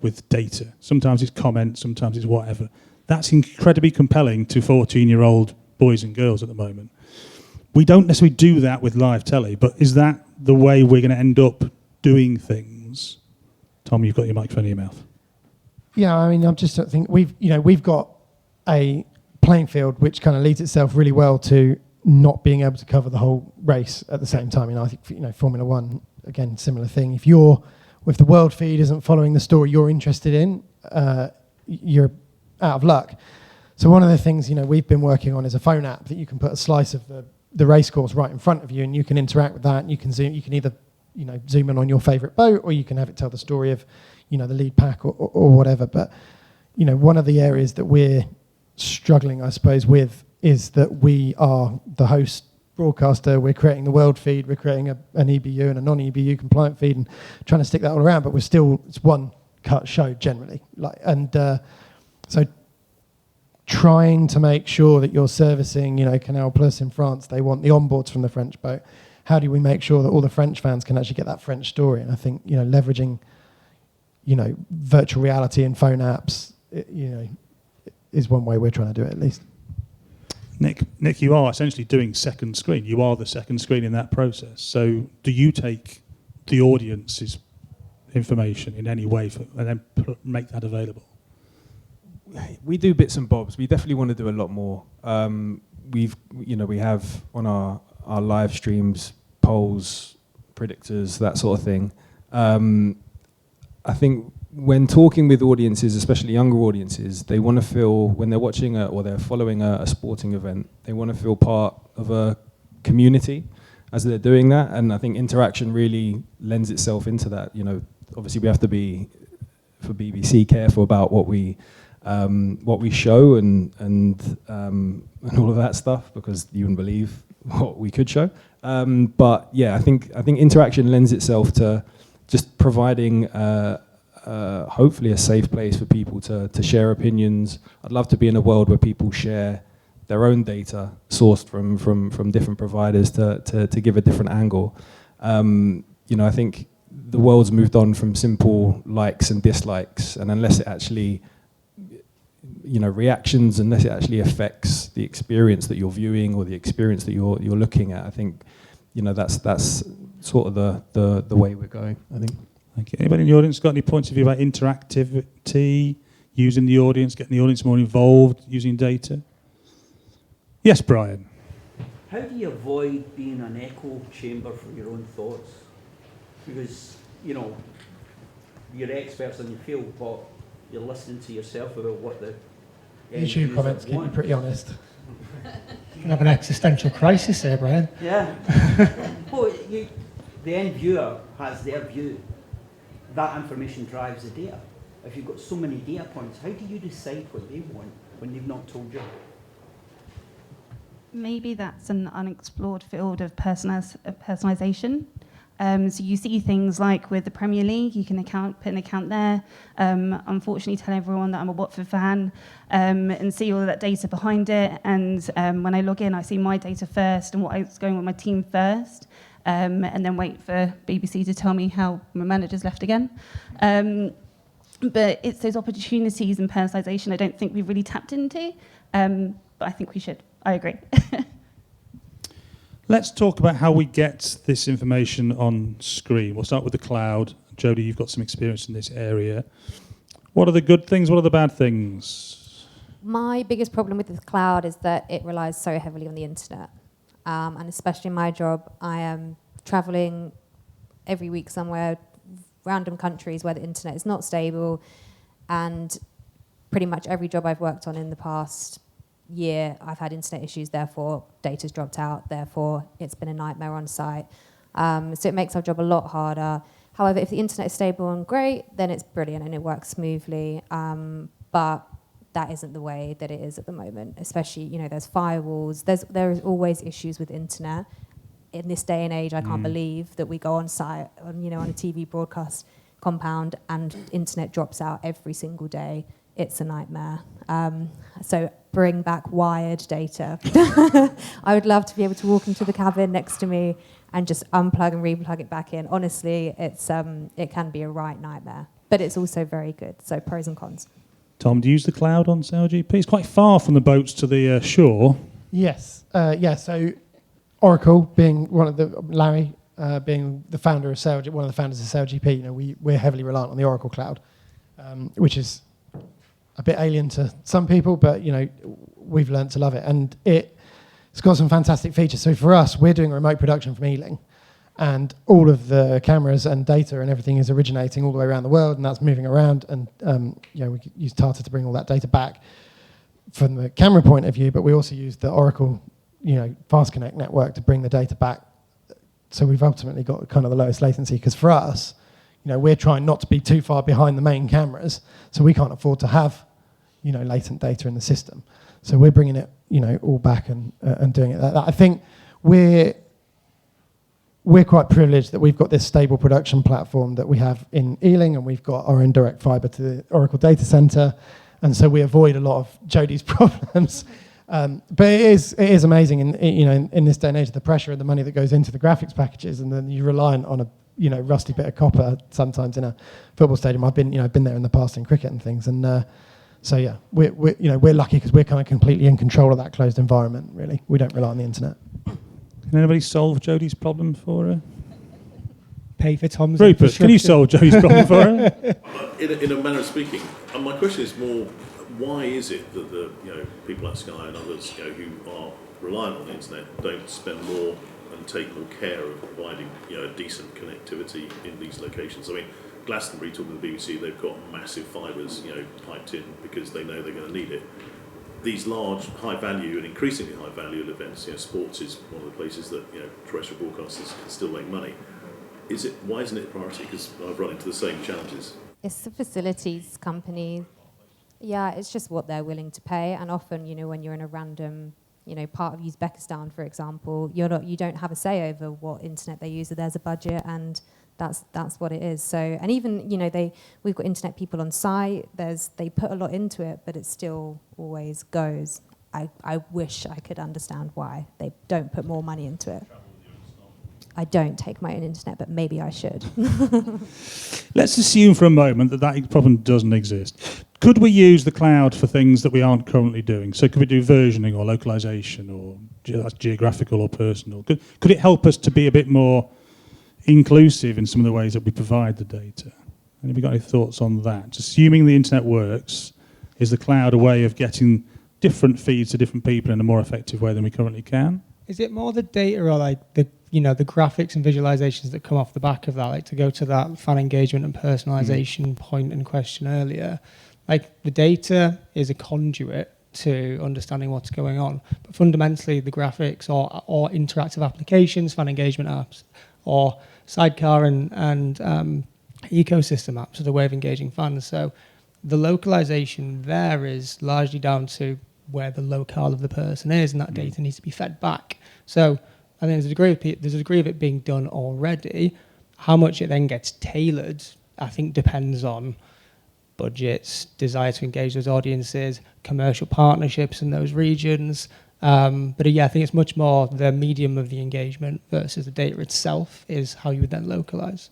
with data. Sometimes it's comments, sometimes it's whatever. That's incredibly compelling to 14-year-old boys and girls at the moment. We don't necessarily do that with live telly, but is that the way we're going to end up doing things? Tom, you've got your microphone in your mouth. Yeah, I mean, I'm just thinking we've got a playing field which kind of leads itself really well to not being able to cover the whole race at the same time. I think Formula One, again, similar thing. If the world feed isn't following the story you're interested in, you're out of luck. So one of the things we've been working on is a phone app that you can put a slice of the race course right in front of you, and you can interact with that. And you can zoom. You can either zoom in on your favourite boat, or you can have it tell the story of the lead pack or whatever. But one of the areas that we're struggling, I suppose, with is that we are the host broadcaster. We're creating the world feed. We're creating an EBU and a non-EBU compliant feed, and trying to stick that all around. But it's one cut show generally. So trying to make sure that you're servicing, Canal Plus in France. They want the onboards from the French boat. How do we make sure that all the French fans can actually get that French story? And I think leveraging virtual reality and phone apps, is one way we're trying to do it at least. Nick, you are essentially doing second screen. You are the second screen in that process. So do you take the audience's information in any way and then make that available? We do bits and bobs. We definitely want to do a lot more. We have on our live streams polls, predictors, that sort of thing. I think when talking with audiences, especially younger audiences, they want to feel, when they're watching or they're following a sporting event, they want to feel part of a community as they're doing that. And I think interaction really lends itself into that. Obviously we have to be, for BBC, careful about what we show and all of that stuff, because you wouldn't believe what we could show. But yeah, I think interaction lends itself to just providing hopefully a safe place for people to share opinions. I'd love to be in a world where people share their own data sourced from different providers to give a different angle. I think the world's moved on from simple likes and dislikes, and unless it actually, reactions, unless it actually affects the experience that you're viewing or the experience that you're looking at, I think, that's sort of the way we're going, I think. Okay. Anybody in the audience got any points of view about interactivity, using the audience, getting the audience more involved, using data? Yes, Brian. How do you avoid being an echo chamber for your own thoughts? Because, you're experts in your field, but you're listening to yourself about what the YouTube comments keep you pretty honest. You can have an existential crisis there, Brian. Yeah. Well, the end viewer has their view. That information drives the data. If you've got so many data points, how do you decide what they want when they've not told you? Maybe that's an unexplored field of personalization. So you see things like with the Premier League, you can put an account there, unfortunately tell everyone that I'm a Watford fan, and see all of that data behind it. And when I log in, I see my data first and what's going with my team first, and then wait for BBC to tell me how my manager's left again. But it's those opportunities and personalisation I don't think we've really tapped into, but I think we should. I agree. Let's talk about how we get this information on screen. We'll start with the cloud. Jodie, you've got some experience in this area. What are the good things? What are the bad things? My biggest problem with the cloud is that it relies so heavily on the internet. And especially in my job, I am traveling every week somewhere, random countries where the internet is not stable. And pretty much every job I've worked on in the past year, I've had internet issues, therefore data's dropped out, therefore it's been a nightmare on site. So it makes our job a lot harder. However, if the internet is stable and great, then it's brilliant and it works smoothly. But that isn't the way that it is at the moment, especially, there's firewalls, there is always issues with internet. In this day and age, I can't believe that we go on site, on a TV broadcast compound and internet drops out every single day. It's a nightmare. So bring back wired data. I would love to be able to walk into the cabin next to me and just unplug and replug it back in. Honestly, it can be a right nightmare, but it's also very good. So pros and cons. Tom, do you use the cloud on SailGP? It's quite far from the boats to the shore. Yes. So Oracle, being one of the Larry, being the founder of SailGP, one of the founders of SailGP, we're heavily reliant on the Oracle cloud, which is a bit alien to some people, but we've learned to love it, and it's got some fantastic features. So for us, we're doing remote production from Ealing, and all of the cameras and data and everything is originating all the way around the world, and that's moving around. And we use Tata to bring all that data back from the camera point of view, but we also use the Oracle, Fast Connect network to bring the data back. So we've ultimately got kind of the lowest latency, because for us, we're trying not to be too far behind the main cameras, so we can't afford to have, latent data in the system. So we're bringing it, all back and doing it. I think we're quite privileged that we've got this stable production platform that we have in Ealing, and we've got our own direct fiber to the Oracle data center, and so we avoid a lot of Jodie's problems. But it is amazing in this day and age, the pressure and the money that goes into the graphics packages, and then you're reliant on a rusty bit of copper sometimes in a football stadium. I've been there in the past in cricket and things, and so yeah, we're lucky because we're kind of completely in control of that closed environment. Really, we don't rely on the internet. Can anybody solve Jodie's problem for her? Pay for Tom's Rupert, can you solve Jodie's problem for her? In a manner of speaking, my question is more: why is it that the people like Sky and others who are reliant on the internet don't spend more and take more care of providing decent connectivity in these locations? I mean, Glastonbury, talking to the BBC, they've got massive fibres piped in because they know they're going to need it. These large, high value and increasingly high value events, sports is one of the places that terrestrial broadcasters can still make money. Why isn't it a priority? Because I've run into the same challenges. It's the facilities company. Yeah, it's just what they're willing to pay, and often, when you're in a random, part of Uzbekistan, for example, you don't have a say over what internet they use. So there's a budget, and that's what it is. So, and even we've got internet people on site. They put a lot into it, but it still always goes. I wish I could understand why they don't put more money into it. I don't take my own internet, but maybe I should. Let's assume for a moment that problem doesn't exist. Could we use the cloud for things that we aren't currently doing? So could we do versioning or localization, or that's geographical or personal? Could it help us to be a bit more inclusive in some of the ways that we provide the data? Have you got any thoughts on that? Assuming the internet works, is the cloud a way of getting different feeds to different people in a more effective way than we currently can? Is it more the data or the graphics and visualizations that come off the back of that, to go to that fan engagement and personalization point and question earlier? The data is a conduit to understanding what's going on, but fundamentally the graphics or interactive applications, fan engagement apps, or sidecar and ecosystem apps are the way of engaging fans. So the localization there is largely down to where the locale of the person is, and that data needs to be fed back. So I think there's a degree of it being done already. How much it then gets tailored, I think, depends on budgets, desire to engage those audiences, commercial partnerships in those regions. But yeah, I think it's much more the medium of the engagement versus the data itself is how you would then localize.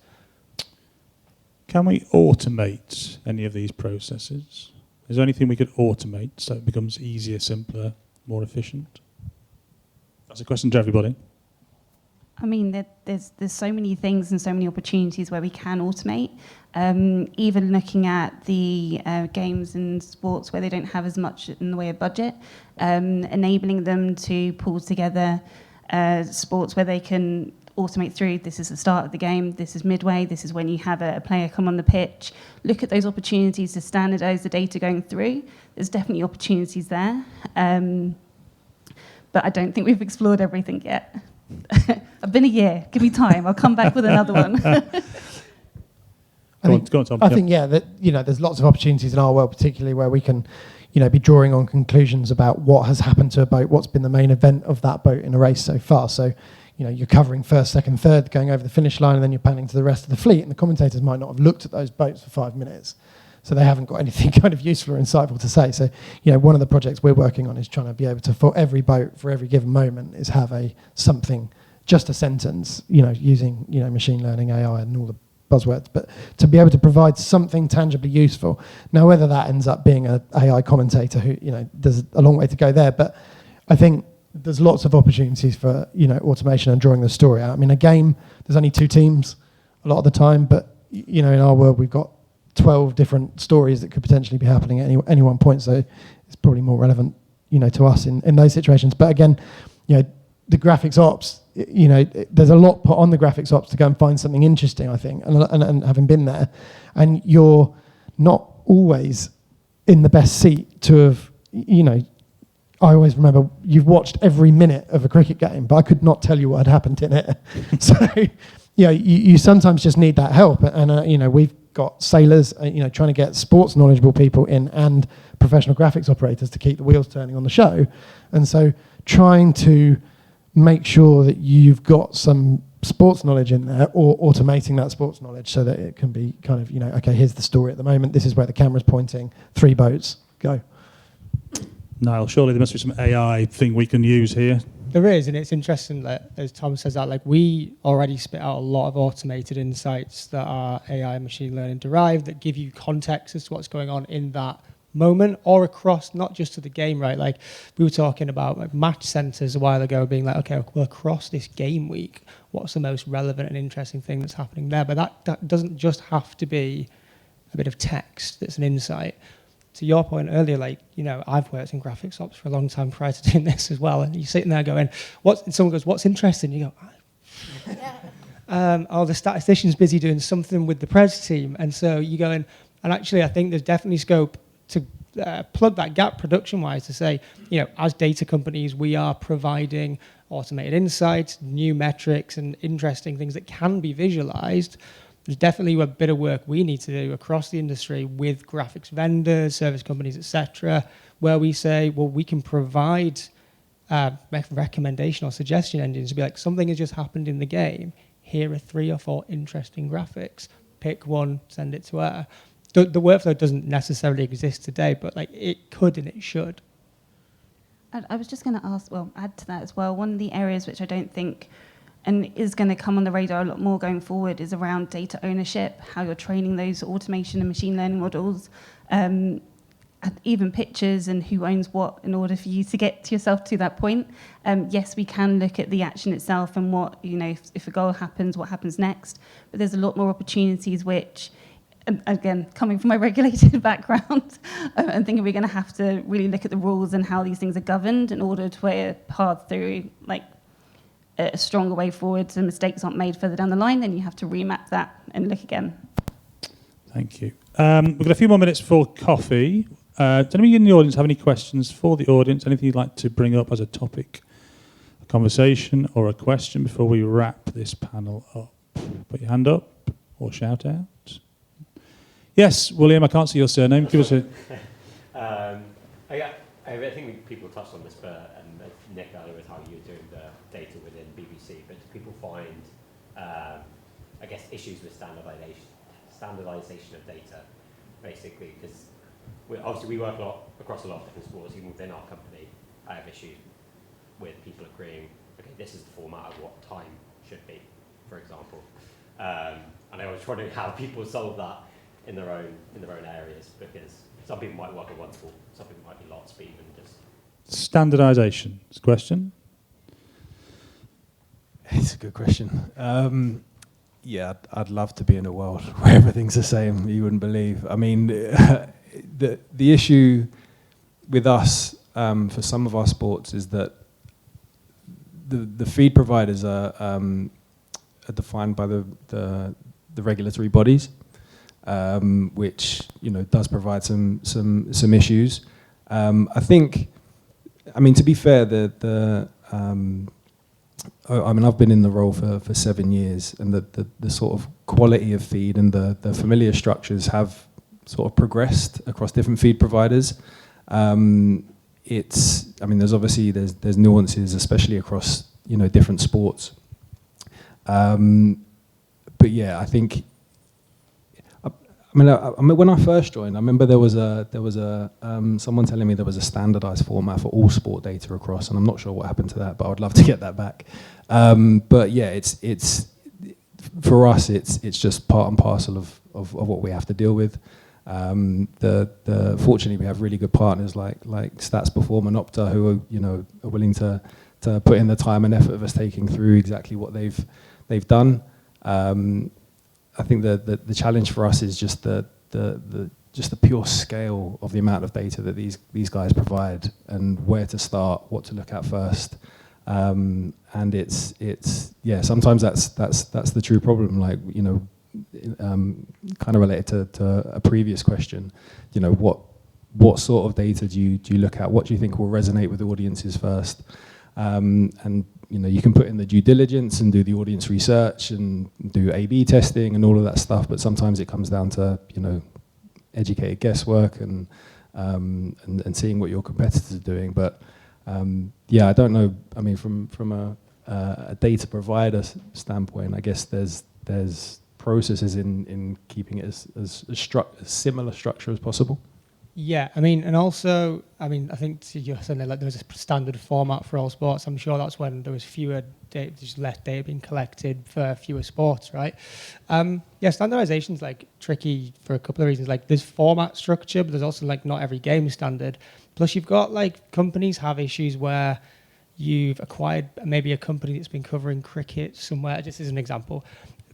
Can we automate any of these processes? Is there anything we could automate so it becomes easier, simpler, more efficient? That's a question to everybody. I mean, there's so many things and so many opportunities where we can automate. Even looking at the games and sports where they don't have as much in the way of budget, enabling them to pull together sports where they can automate through, this is the start of the game, this is midway, this is when you have a player come on the pitch. Look at those opportunities to standardize the data going through. There's definitely opportunities there. But I don't think we've explored everything yet. I've been a year. Give me time. I'll come back with another one. Go on, Tom. I think there's lots of opportunities in our world, particularly where we can, be drawing on conclusions about what has happened to a boat, what's been the main event of that boat in a race so far. So, you're covering first, second, third, going over the finish line, and then you're panning to the rest of the fleet. And the commentators might not have looked at those boats for 5 minutes, so they haven't got anything kind of useful or insightful to say. So, one of the projects we're working on is trying to be able to, for every boat, for every given moment, is have just a sentence, using, machine learning, AI, and all the buzzwords, but to be able to provide something tangibly useful. Now, whether that ends up being an AI commentator who, there's a long way to go there, but I think there's lots of opportunities for, automation and drawing the story out. I mean, a game, there's only 2 teams a lot of the time, but, in our world, we've got 12 different stories that could potentially be happening at any one point, so it's probably more relevant, to us in those situations. But again, the graphics ops, there's a lot put on the graphics ops to go and find something interesting, I think, and having been there, and you're not always in the best seat to have, I always remember you've watched every minute of a cricket game, but I could not tell you what had happened in it. So, you sometimes just need that help, and we've got sailors, trying to get sports knowledgeable people in and professional graphics operators to keep the wheels turning on the show. And so trying to make sure that you've got some sports knowledge in there, or automating that sports knowledge so that it can be kind of, okay, here's the story at the moment, this is where the camera's pointing, 3 boats, go. Niall, surely there must be some AI thing we can use here. There is, and it's interesting that, as Tom says that, like, we already spit out a lot of automated insights that are AI and machine learning derived, that give you context as to what's going on in that moment or across, not just to the game, right? Like, we were talking about like match centers a while ago, being like, okay, well, across this game week, what's the most relevant and interesting thing that's happening there? But that doesn't just have to be a bit of text that's an insight. To your point earlier, like, I've worked in graphics ops for a long time prior to doing this as well, and you're sitting there going, and someone goes, what's interesting? You go, oh, the statistician's busy doing something with the press team. And so you go in, and actually I think there's definitely scope to plug that gap production-wise to say, as data companies, we are providing automated insights, new metrics, and interesting things that can be visualized. There's definitely a bit of work we need to do across the industry with graphics vendors, service companies, etc., where we say, well, we can provide recommendation or suggestion engines to be like, something has just happened in the game. Here are 3 or 4 interesting graphics. Pick one, send it to her. The workflow doesn't necessarily exist today, but like it could and it should. I was just going to add to that as well. One of the areas which I don't think and is going to come on the radar a lot more going forward is around data ownership, how you're training those automation and machine learning models, even pictures and who owns what in order for you to get yourself to that point. Yes, we can look at the action itself and what, if a goal happens, what happens next, but there's a lot more opportunities which, again, coming from my regulated background, I'm thinking we're going to have to really look at the rules and how these things are governed in order to weigh a path through, like, a stronger way forward so mistakes aren't made further down the line. Then you have to remap that and look again. Thank you. We've got a few more minutes for coffee. Does anybody in the audience have any questions for the audience? Anything you'd like to bring up as a topic, a conversation, or a question before we wrap this panel up? Put your hand up or shout out. Yes, William, I can't see your surname. Give us a... I think people touched on this, and Nick earlier with how you're doing the data within BBC, but do people find, I guess, issues with standardization of data, basically? Because obviously we work across a lot of different sports. Even within our company, I have issues with people agreeing, okay, this is the format of what time should be, for example. And I was wondering how people solve that in their own areas, because some people might work at one sport, some people might be lots, but even just... Standardization is a question. It's a good question. Yeah, I'd love to be in a world where everything's the same. You wouldn't believe. I mean, the issue with us for some of our sports is that the feed providers are defined by the regulatory bodies, which does provide some issues. I think, to be fair, I've been in the role for 7 years, and the sort of quality of feed and the familiar structures have sort of progressed across different feed providers. There's obviously there's nuances, especially across different sports. But yeah, I think. When I first joined, I remember there was someone telling me there was a standardized format for all sport data across, and I'm not sure what happened to that, but I would love to get that back. But yeah, it's for us, it's just part and parcel of what we have to deal with. Fortunately, we have really good partners like Stats Perform and Opta, who are willing to put in the time and effort of us taking through exactly what they've done. I think the challenge for us is just the pure scale of the amount of data that these guys provide, and where to start, what to look at first, and it's sometimes that's the true problem. Like kind of related to a previous question, what sort of data do you look at? What do you think will resonate with audiences first? And you can put in the due diligence and do the audience research and do A/B testing and all of that stuff, but sometimes it comes down to educated guesswork and seeing what your competitors are doing. But I don't know. I mean, from a data provider standpoint, I guess there's processes in keeping it as similar structure as possible. Yeah, I mean, and also, I think you're saying that there was a standard format for all sports. I'm sure that's when there was fewer data, just less data being collected for fewer sports, right? Standardization is tricky for a couple of reasons. There's format structure, but there's also not every game is standard. Plus, you've got companies have issues where you've acquired maybe a company that's been covering cricket somewhere. Just as an example.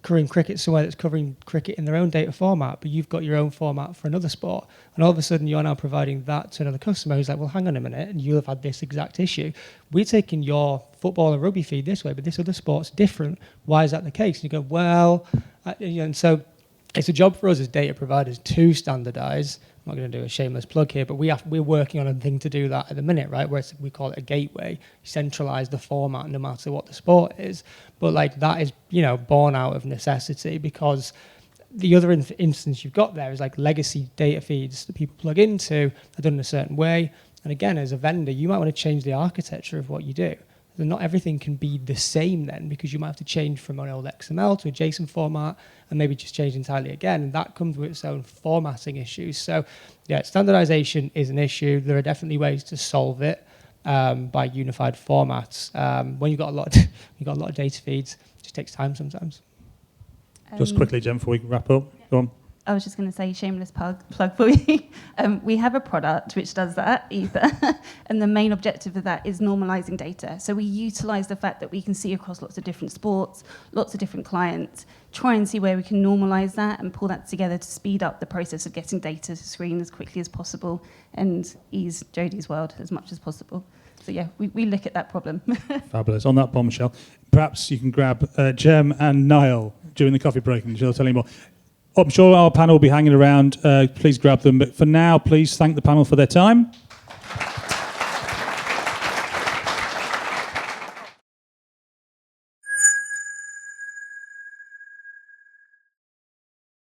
Covering cricket somewhere that's covering cricket in their own data format, but you've got your own format for another sport, and all of a sudden you're now providing that to another customer who's like, well, hang on a minute, and you'll have had this exact issue. We're taking your football and rugby feed this way, but this other sport's different. Why is that the case? And you go, well, and so it's a job for us as data providers to standardize. I'm not going to do a shameless plug here, but we're working on a thing to do that at the minute, right? Where we call it a gateway, centralize the format no matter what the sport is. But that is, born out of necessity, because the other instance you've got there is legacy data feeds that people plug into are done in a certain way. And again, as a vendor, you might want to change the architecture of what you do. Then not everything can be the same then, because you might have to change from an old XML to a JSON format and maybe just change entirely again. And that comes with its own formatting issues. So standardization is an issue. There are definitely ways to solve it by unified formats. When you've got a lot of data feeds, it just takes time sometimes. Just quickly, Jen, before we wrap up, go on. I was just going to say, shameless plug for you. We have a product which does that, Ether, and the main objective of that is normalizing data. So we utilize the fact that we can see across lots of different sports, lots of different clients, try and see where we can normalize that and pull that together to speed up the process of getting data to screen as quickly as possible and ease Jodie's world as much as possible. So we look at that problem. Fabulous. On that bombshell, perhaps you can grab Jem and Niall during the coffee break and she'll tell you more. I'm sure our panel will be hanging around. Please grab them. But for now, please thank the panel for their time.